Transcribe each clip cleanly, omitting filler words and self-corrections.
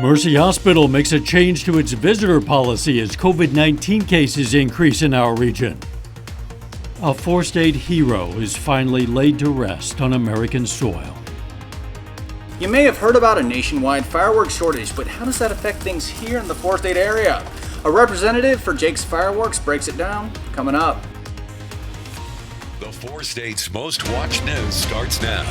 Mercy Hospital makes a change to its visitor policy as COVID-19 cases increase in our region. A four-state hero is finally laid to rest on American soil. You may have heard about a nationwide fireworks shortage, but how does that affect things here in the four-state area? A representative for Jake's Fireworks breaks it down, coming up. The four states' most watched news starts now.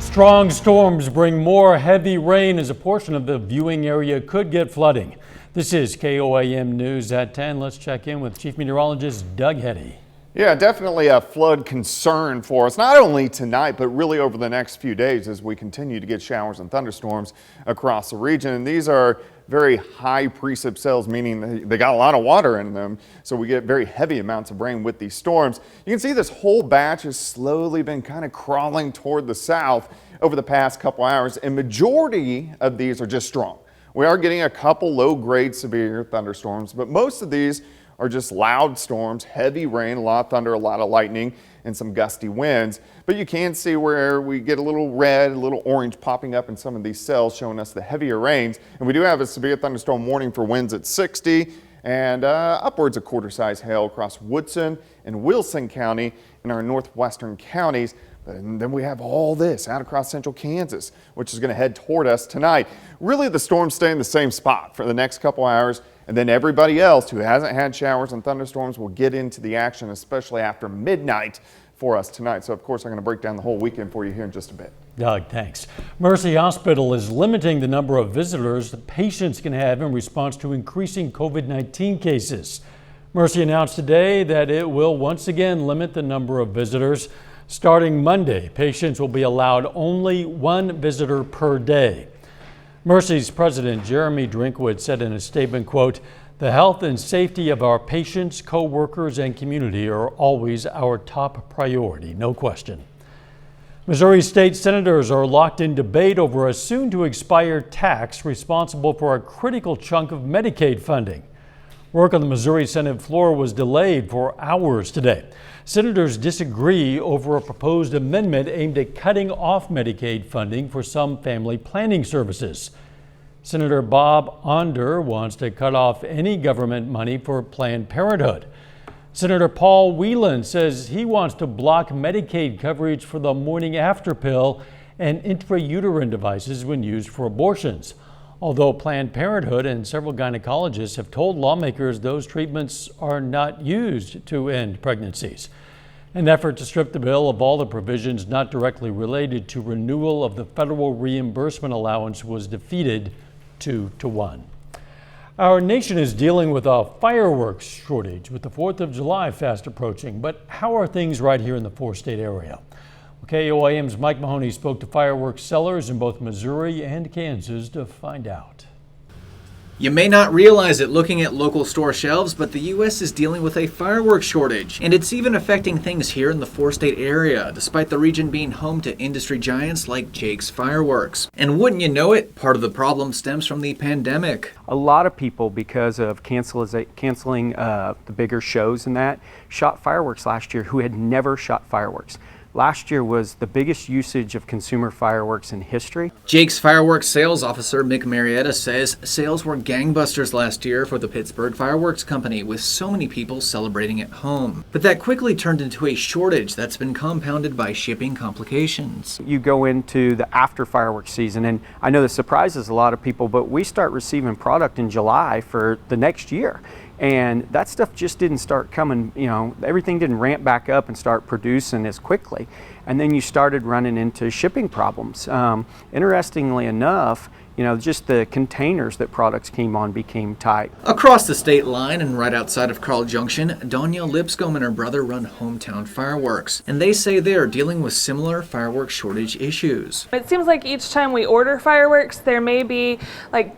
Strong storms bring more heavy rain as a portion of the viewing area could get flooding. This is KOAM News at 10. Let's check in with Chief Meteorologist Doug Heddy. Yeah, definitely a flood concern for us, not only tonight, but really over the next few days as we continue to get showers and thunderstorms across the region. And these are very high precip cells, meaning they got a lot of water in them. So we get very heavy amounts of rain with these storms. You can see this whole batch has slowly been kind of crawling toward the south over the past couple hours, and majority of these are just strong. We are getting a couple low-grade severe thunderstorms, but most of these are just loud storms, heavy rain, a lot of thunder, a lot of lightning, and some gusty winds. But you can see where we get a little red, a little orange popping up in some of these cells, showing us the heavier rains. And we do have a severe thunderstorm warning for winds at 60 and upwards of quarter-size hail across Woodson and Wilson County in our northwestern counties. And then we have all this out across central Kansas, which is going to head toward us tonight. Really, the storms stay in the same spot for the next couple hours, and then everybody else who hasn't had showers and thunderstorms will get into the action, especially after midnight for us tonight. So, of course, I'm going to break down the whole weekend for you here in just a bit. Doug, thanks. Mercy Hospital is limiting the number of visitors that patients can have in response to increasing COVID-19 cases. Mercy announced today that it will once again limit the number of visitors. Starting Monday, patients will be allowed only one visitor per day. Mercy's president, Jeremy Drinkwood, said in a statement, quote, "The health and safety of our patients, co-workers, and community are always our top priority, no question." Missouri state senators are locked in debate over a soon-to-expire tax responsible for a critical chunk of Medicaid funding. Work on the Missouri Senate floor was delayed for hours today. Senators disagree over a proposed amendment aimed at cutting off Medicaid funding for some family planning services. Senator Bob Onder wants to cut off any government money for Planned Parenthood. Senator Paul Whelan says he wants to block Medicaid coverage for the morning after pill and intrauterine devices when used for abortions. Although Planned Parenthood and several gynecologists have told lawmakers those treatments are not used to end pregnancies. An effort to strip the bill of all the provisions not directly related to renewal of the federal reimbursement allowance was defeated 2-1. Our nation is dealing with a fireworks shortage with the 4th of July fast approaching. But how are things right here in the four-state area? KOAM's Mike Mahoney spoke to fireworks sellers in both Missouri and Kansas to find out. You may not realize it looking at local store shelves, but the U.S. is dealing with a fireworks shortage, and it's even affecting things here in the four-state area, despite the region being home to industry giants like Jake's Fireworks. And wouldn't you know it, part of the problem stems from the pandemic. A lot of people, because of canceling the bigger shows and that, shot fireworks last year who had never shot fireworks. Last year was the biggest usage of consumer fireworks in history. Jake's Fireworks sales officer Mick Marietta says sales were gangbusters last year for the Pittsburgh Fireworks Company, with so many people celebrating at home. But that quickly turned into a shortage that's been compounded by shipping complications. You go into the after fireworks season, and I know this surprises a lot of people, but we start receiving product in July for the next year. And that stuff just didn't start coming, everything didn't ramp back up and start producing as quickly. And then you started running into shipping problems. Interestingly enough, just the containers that products came on became tight. Across the state line and right outside of Carl Junction, Danya Lipscomb and her brother run Hometown Fireworks, and they say they're dealing with similar fireworks shortage issues. It seems like each time we order fireworks, there may be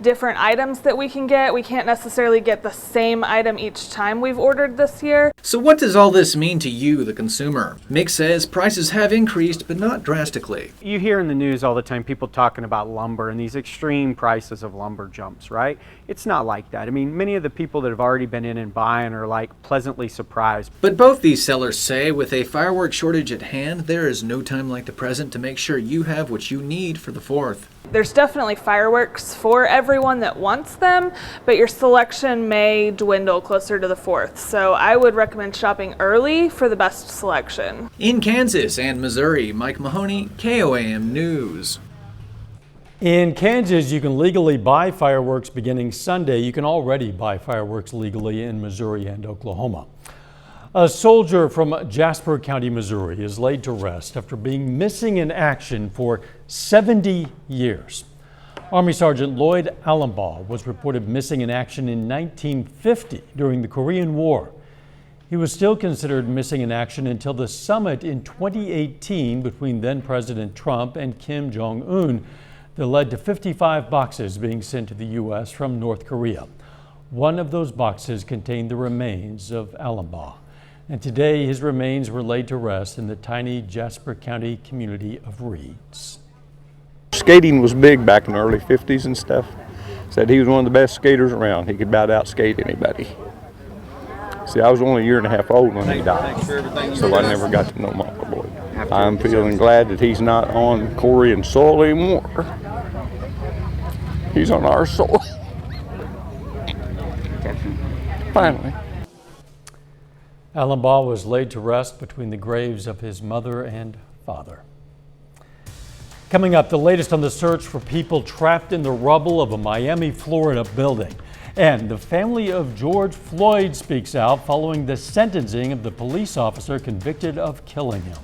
different items that we can get. We can't necessarily get the same item each time we've ordered this year. So what does all this mean to you, the consumer? Mick says prices have increased, but not drastically. You hear in the news all the time people talking about lumber and these extreme prices of lumber jumps, right? It's not like that. I mean, many of the people that have already been in and buying are pleasantly surprised. But both these sellers say with a fireworks shortage at hand, there is no time like the present to make sure you have what you need for the 4th. There's definitely fireworks for everyone that wants them, but your selection may dwindle closer to the 4th. So I would recommend shopping early for the best selection. In Kansas and Missouri, Mike Mahoney, KOAM News. In Kansas, you can legally buy fireworks beginning Sunday. You can already buy fireworks legally in Missouri and Oklahoma. A soldier from Jasper County, Missouri is laid to rest after being missing in action for 70 years. Army Sergeant Lloyd ALUMBAUGH was reported missing in action in 1950 during the Korean War. He was still considered missing in action until the summit in 2018 between then President Trump and Kim Jong-un that led to 55 boxes being sent to the U.S. from North Korea. One of those boxes contained the remains of ALUMBAUGH. And today his remains were laid to rest in the tiny Jasper County community of Reeds. Skating was big back in the early 50s and stuff. Said he was one of the best skaters around. He could about outskate anybody. See, I was only a year and a half old when he died, so I never got to know my boy. I'm feeling glad that he's not on Korean soil anymore. He's on our soil. Finally. ALUMBAUGH was laid to rest between the graves of his mother and father. Coming up, the latest on the search for people trapped in the rubble of a Miami, Florida building. And the family of George Floyd speaks out following the sentencing of the police officer convicted of killing him.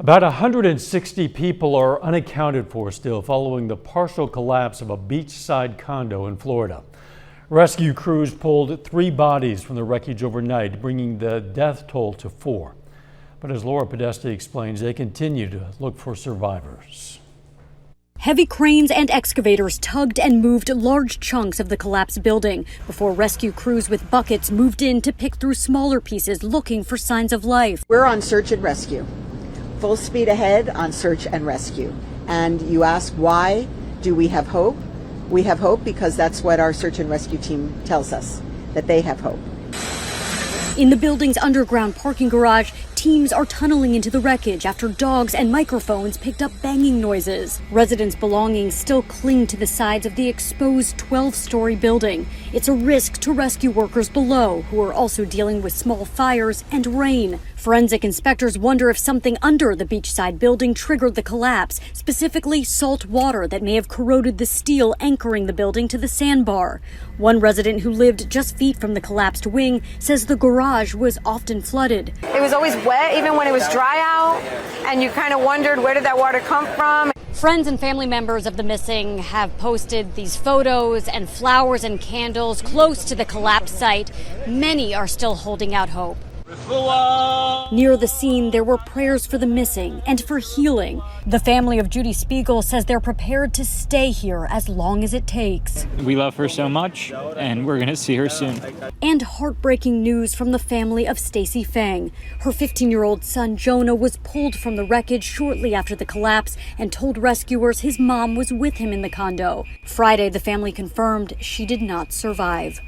About 160 people are unaccounted for still following the partial collapse of a beachside condo in Florida. Rescue crews pulled 3 bodies from the wreckage overnight, bringing the death toll to 4. But as Laura Podesta explains, they continue to look for survivors. Heavy cranes and excavators tugged and moved large chunks of the collapsed building before rescue crews with buckets moved in to pick through smaller pieces looking for signs of life. We're on search and rescue. Full speed ahead on search and rescue. And you ask, why do we have hope? We have hope because that's what our search and rescue team tells us, that they have hope. In the building's underground parking garage, teams are tunneling into the wreckage after dogs and microphones picked up banging noises. Residents' belongings still cling to the sides of the exposed 12-story building. It's a risk to rescue workers below, who are also dealing with small fires and rain. Forensic inspectors wonder if something under the beachside building triggered the collapse, specifically salt water that may have corroded the steel anchoring the building to the sandbar. One resident who lived just feet from the collapsed wing says the garage was often flooded. It was always wet, even when it was dry out, and you kind of wondered, where did that water come from? Friends and family members of the missing have posted these photos and flowers and candles close to the collapsed site. Many are still holding out hope. Near the scene, there were prayers for the missing and for healing. The family of Judy Spiegel says they're prepared to stay here as long as it takes. We love her so much, and we're going to see her soon. And heartbreaking news from the family of Stacy Fang. Her 15-year-old son, Jonah, was pulled from the wreckage shortly after the collapse and told rescuers his mom was with him in the condo. Friday, the family confirmed she did not survive.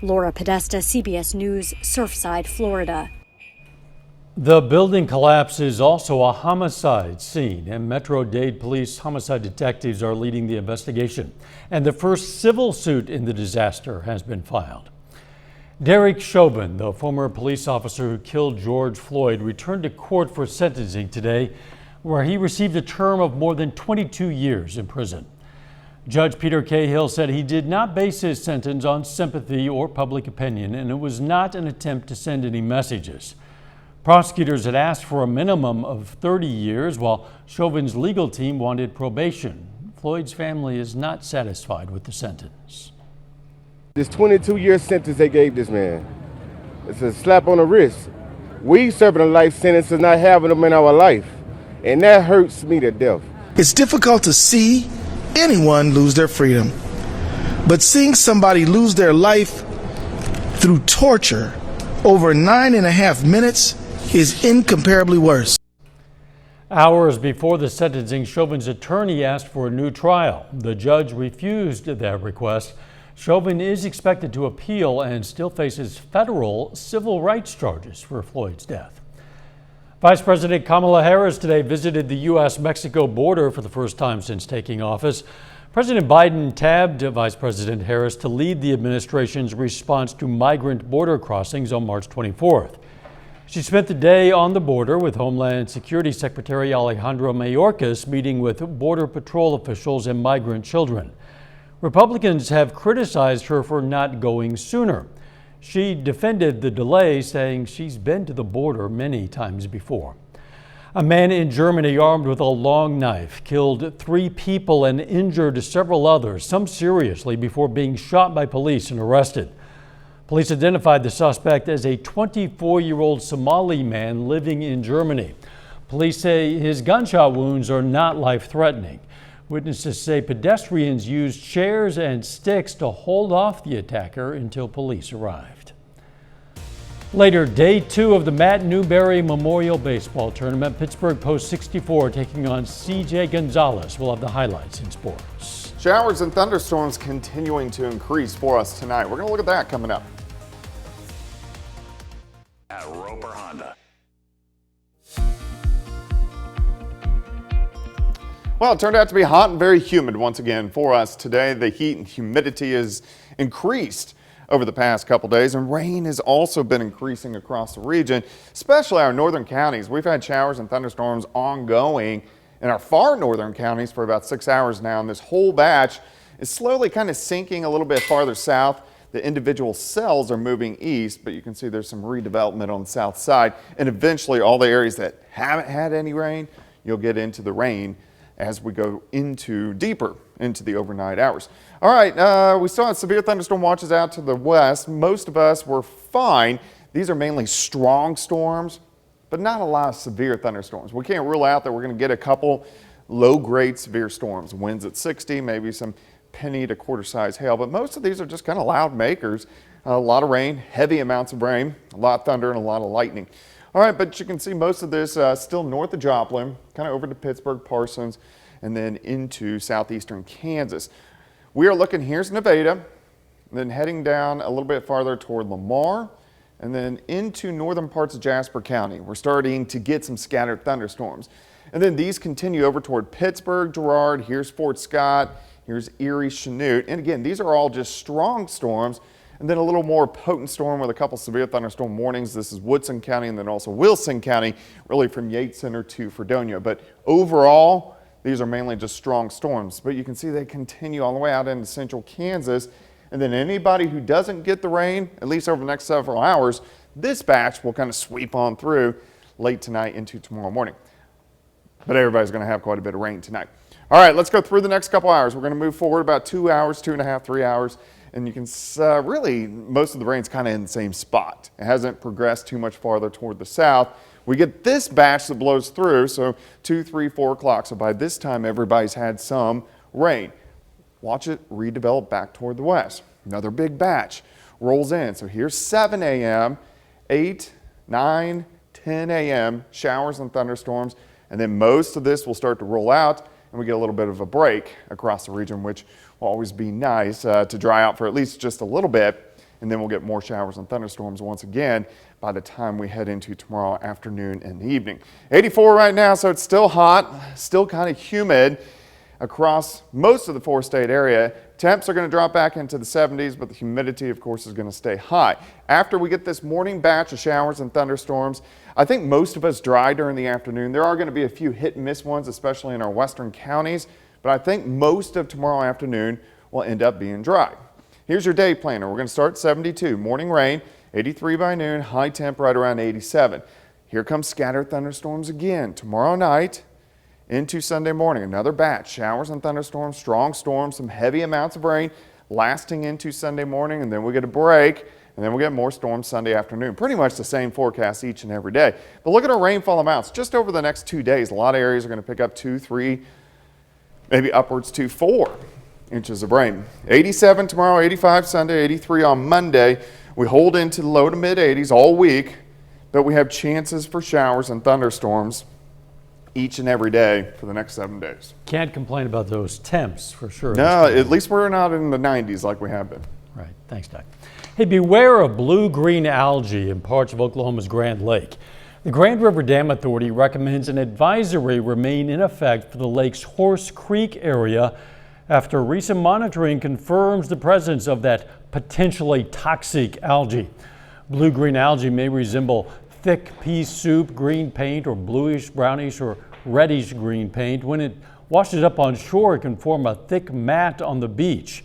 Laura Podesta, CBS News, Surfside, Florida. The building collapse is also a homicide scene, and Metro-Dade police homicide detectives are leading the investigation. And the first civil suit in the disaster has been filed. Derek Chauvin, the former police officer who killed George Floyd, returned to court for sentencing today, where he received a term of more than 22 years in prison. Judge Peter Cahill said he did not base his sentence on sympathy or public opinion, and it was not an attempt to send any messages. Prosecutors had asked for a minimum of 30 years, while Chauvin's legal team wanted probation. Floyd's family is not satisfied with the sentence. This 22-year sentence they gave this man, it's a slap on the wrist. We serving a life sentence and not having them in our life, and that hurts me to death. It's difficult to see anyone lose their freedom, but seeing somebody lose their life through torture over 9.5 minutes is incomparably worse. Hours before the sentencing, Chauvin's attorney asked for a new trial. The judge refused that request. Chauvin is expected to appeal and still faces federal civil rights charges for Floyd's death. Vice President Kamala Harris today visited the U.S.-Mexico border for the first time since taking office. President Biden tabbed Vice President Harris to lead the administration's response to migrant border crossings on March 24th. She spent the day on the border with Homeland Security Secretary Alejandro Mayorkas meeting with Border Patrol officials and migrant children. Republicans have criticized her for not going sooner. She defended the delay, saying she's been to the border many times before. A man in Germany armed with a long knife killed 3 people and injured several others, some seriously, before being shot by police and arrested. Police identified the suspect as a 24-year-old Somali man living in Germany. Police say his gunshot wounds are not life-threatening. Witnesses say pedestrians used chairs and sticks to hold off the attacker until police arrived. Later, day 2 of the Matt Newbery Memorial Baseball Tournament. Pittsburgh Post 64 taking on CJ Gonzalez. We'll have the highlights in sports. Showers and thunderstorms continuing to increase for us tonight. We're going to look at that coming up. At Roper Honda. Well, it turned out to be hot and very humid once again for us today. The heat and humidity has increased over the past couple days, and rain has also been increasing across the region, especially our northern counties. We've had showers and thunderstorms ongoing in our far northern counties for about 6 hours now, and this whole batch is slowly kind of sinking a little bit farther south. The individual cells are moving east, but you can see there's some redevelopment on the south side, and eventually all the areas that haven't had any rain, you'll get into the rain as we go deeper into the overnight hours. All right, we still have severe thunderstorm watches out to the west. Most of us were fine. These are mainly strong storms, but not a lot of severe thunderstorms. We can't rule out that we're going to get a couple low-grade severe storms. Winds at 60, maybe some penny to quarter-size hail, but most of these are just kind of loud makers. A lot of rain, heavy amounts of rain, a lot of thunder, and a lot of lightning. All right, but you can see most of this still north of Joplin, kind of over to Pittsburgh, Parsons, and then into southeastern Kansas. We are looking, here's Nevada, then heading down a little bit farther toward Lamar, and then into northern parts of Jasper County. We're starting to get some scattered thunderstorms. And then these continue over toward Pittsburgh, Girard, here's Fort Scott, here's Erie, Chanute. And again, these are all just strong storms. And then a little more potent storm with a couple severe thunderstorm warnings. This is Woodson County and then also Wilson County, really from Yates Center to Fredonia. But overall, these are mainly just strong storms. But you can see they continue all the way out into central Kansas. And then anybody who doesn't get the rain, at least over the next several hours, this batch will kind of sweep on through late tonight into tomorrow morning. But everybody's going to have quite a bit of rain tonight. All right, let's go through the next couple hours. We're going to move forward about 2 hours, 2.5, 3 hours. And you can really, most of the rain's kind of in the same spot. It hasn't progressed too much farther toward the south. We get this batch that blows through, so 2, 3, 4 o'clock. So by this time, everybody's had some rain. Watch it redevelop back toward the west. Another big batch rolls in. So here's 7 a.m., 8, 9, 10 a.m., showers and thunderstorms. And then most of this will start to roll out, and we get a little bit of a break across the region, which will always be nice to dry out for at least just a little bit. And then we'll get more showers and thunderstorms once again by the time we head into tomorrow afternoon and evening. 84 right now, so it's still hot, still kind of humid across most of the 4-state area. Temps are going to drop back into the 70s, but the humidity, of course, is going to stay high. After we get this morning batch of showers and thunderstorms, I think most of us dry during the afternoon. There are going to be a few hit and miss ones, especially in our western counties, but I think most of tomorrow afternoon will end up being dry. Here's your day planner. We're going to start 72, morning rain, 83 by noon, high temp right around 87. Here comes scattered thunderstorms again tomorrow night into Sunday morning. Another batch, showers and thunderstorms, strong storms, some heavy amounts of rain lasting into Sunday morning, and then we get a break, and then we get more storms Sunday afternoon. Pretty much the same forecast each and every day. But look at our rainfall amounts. Just over the next 2 days, a lot of areas are going to pick up 2, 3, maybe upwards to 4 inches of rain. 87 tomorrow, 85 Sunday, 83 on Monday. We hold into the low to mid 80s all week, but we have chances for showers and thunderstorms each and every day for the next 7 days. Can't complain about those temps for sure. No, at least we're not in the 90s like we have been. Right. Thanks, Doug. Hey, beware of blue-green algae in parts of Oklahoma's Grand Lake. The Grand River Dam Authority recommends an advisory remain in effect for the lake's Horse Creek area after recent monitoring confirms the presence of that potentially toxic algae. Blue-green algae may resemble thick pea soup, green paint, or bluish, brownish, or reddish green paint. When it washes up on shore, it can form a thick mat on the beach.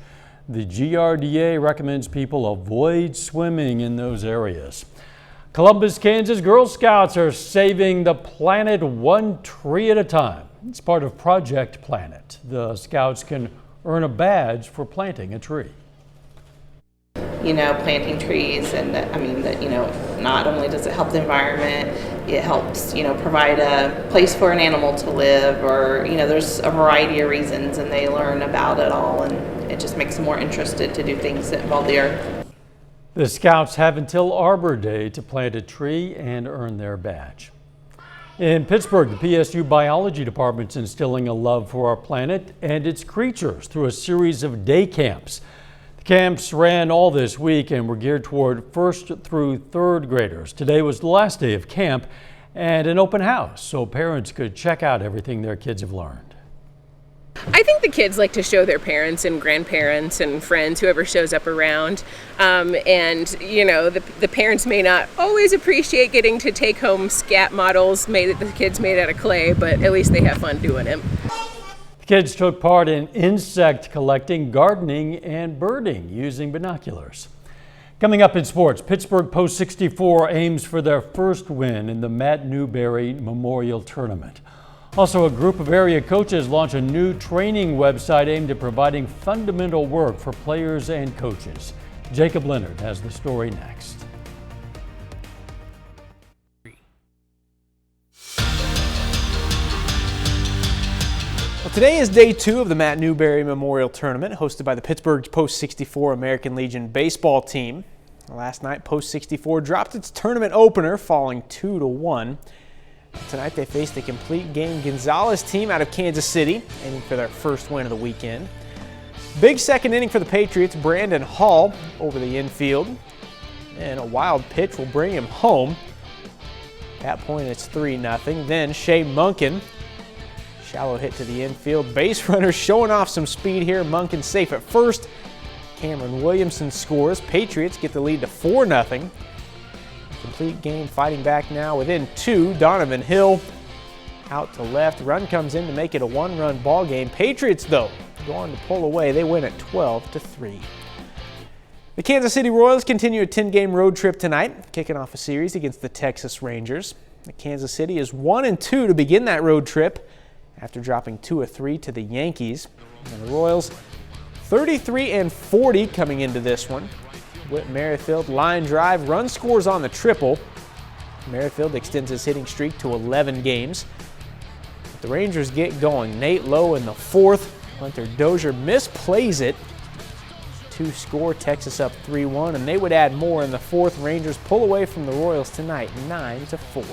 The GRDA recommends people avoid swimming in those areas. Columbus, Kansas Girl Scouts are saving the planet one tree at a time. It's part of Project Planet. The Scouts can earn a badge for planting a tree. Planting trees, and not only does it help the environment, it helps, provide a place for an animal to live, or, there's a variety of reasons, and they learn about it all, and it just makes them more interested to do things that involve the earth. The Scouts have until Arbor Day to plant a tree and earn their badge. In Pittsburgh, the PSU Biology Department's instilling a love for our planet and its creatures through a series of day camps. The camps ran all this week and were geared toward first through third graders. Today was the last day of camp and an open house so parents could check out everything their kids have learned. I think the kids like to show their parents and grandparents and friends, whoever shows up around. The parents may not always appreciate getting to take home scat models the kids made out of clay, but at least they have fun doing it. The kids took part in insect collecting, gardening, and birding using binoculars. Coming up in sports, Pittsburgh Post 64 aims for their first win in the Matt Newbery Memorial Tournament. Also, a group of area coaches launched a new training website aimed at providing fundamental work for players and coaches. Jacob Leonard has the story next. Well, today is day 2 of the Matt Newbery Memorial Tournament, hosted by the Pittsburgh Post 64 American Legion baseball team. Last night, Post 64 dropped its tournament opener, falling 2-1. Tonight they faced the complete game Gonzalez team out of Kansas City, aiming for their first win of the weekend. Big second inning for the Patriots. Brandon Hall over the infield, and a wild pitch will bring him home. At that point it's 3-0. Then Shea Munkin, shallow hit to the infield. Base runner showing off some speed here. Munkin safe at first. Cameron Williamson scores. Patriots get the lead to 4-0. Complete game fighting back now within 2. Donovan Hill out to left. Run comes in to make it a 1-run ball game. Patriots, though, go on to pull away. They win at 12-3. The Kansas City Royals continue a 10-game road trip tonight, kicking off a series against the Texas Rangers. Kansas City is 1-2 to begin that road trip after dropping 2 of 3 to the Yankees. And the Royals 33-40 coming into this one. Whit Merrifield, line drive, run scores on the triple. Merrifield extends his hitting streak to 11 games. But the Rangers get going. Nate Lowe in the 4th. Hunter Dozier misplays it. 2 score, Texas up 3-1, and they would add more in the 4th. Rangers pull away from the Royals tonight, 9-4.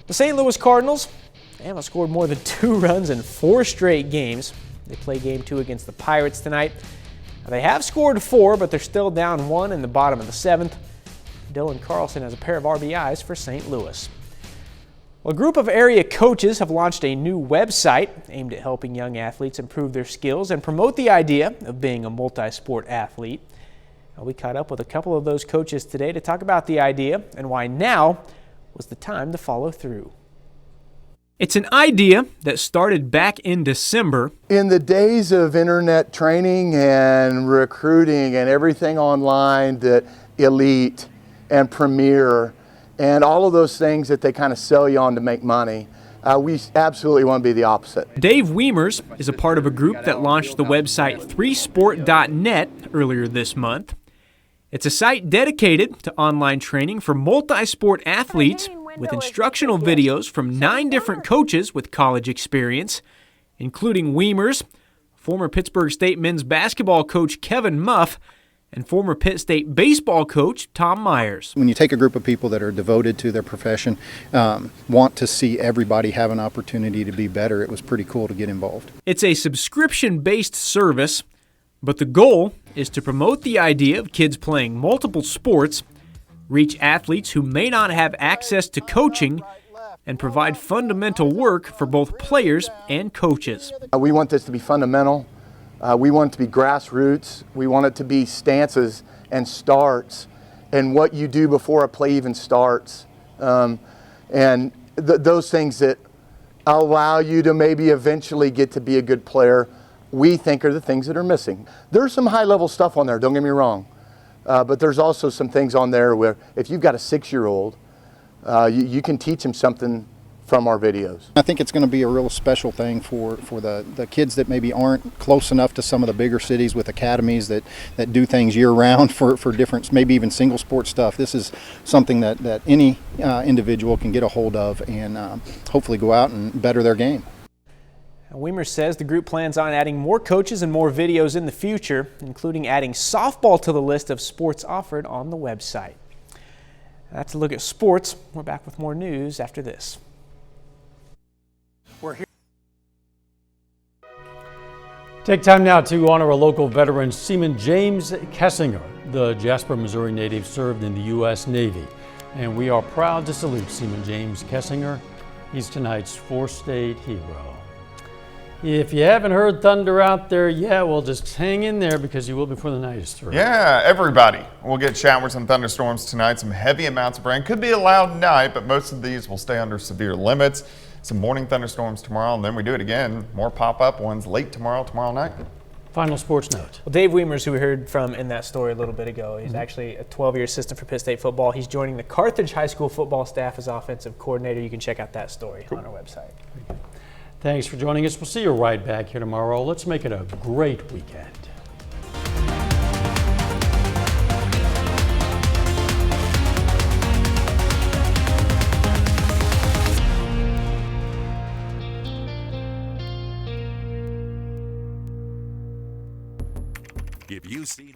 The St. Louis Cardinals, they haven't scored more than 2 runs in 4 straight games. They play game 2 against the Pirates tonight. Now, they have scored 4, but they're still down 1 in the bottom of the 7th. Dylan Carlson has a pair of RBIs for St. Louis. Well, a group of area coaches have launched a new website aimed at helping young athletes improve their skills and promote the idea of being a multi-sport athlete. Now, we caught up with a couple of those coaches today to talk about the idea and why now was the time to follow through. It's an idea that started back in December. In the days of internet training and recruiting and everything online, that Elite and Premier and all of those things that they kind of sell you on to make money, we absolutely want to be the opposite. Dave Wiemers is a part of a group that launched the website 3sport.net earlier this month. It's a site dedicated to online training for multi-sport athletes with instructional videos from 9 different coaches with college experience, including Wiemers, former Pittsburgh State men's basketball coach Kevin Muff, and former Pitt State baseball coach Tom Myers. When you take a group of people that are devoted to their profession, want to see everybody have an opportunity to be better, it was pretty cool to get involved. It's a subscription-based service, but the goal is to promote the idea of kids playing multiple sports reach athletes who may not have access to coaching, and provide fundamental work for both players and coaches. We want this to be fundamental. We want it to be grassroots. We want it to be stances and starts and what you do before a play even starts. And those things that allow you to maybe eventually get to be a good player, we think are the things that are missing. There's some high-level stuff on there, don't get me wrong. But there's also some things on there where if you've got a 6-year-old, you can teach them something from our videos. I think it's going to be a real special thing for the kids that maybe aren't close enough to some of the bigger cities with academies that do things year-round for different, maybe even single sport stuff. This is something that any individual can get a hold of and hopefully go out and better their game. Weimer says the group plans on adding more coaches and more videos in the future, including adding softball to the list of sports offered on the website. That's a look at sports. We're back with more news after this. We're here. Take time now to honor a local veteran, Seaman James Kessinger. The Jasper, Missouri native served in the U.S. Navy, and we are proud to salute Seaman James Kessinger. He's tonight's four-state hero. If you haven't heard thunder out there yet, well, just hang in there because you will before the night is through. Yeah, everybody will get showers and thunderstorms tonight. Some heavy amounts of rain. Could be a loud night, but most of these will stay under severe limits. Some morning thunderstorms tomorrow, and then we do it again. More pop-up ones late tomorrow night. Final sports note. Well, Dave Wiemers, who we heard from in that story a little bit ago, he's actually a 12-year assistant for Pitt State football. He's joining the Carthage High School football staff as offensive coordinator. You can check out that story on our website. Thanks for joining us. We'll see you right back here tomorrow. Let's make it a great weekend. If you see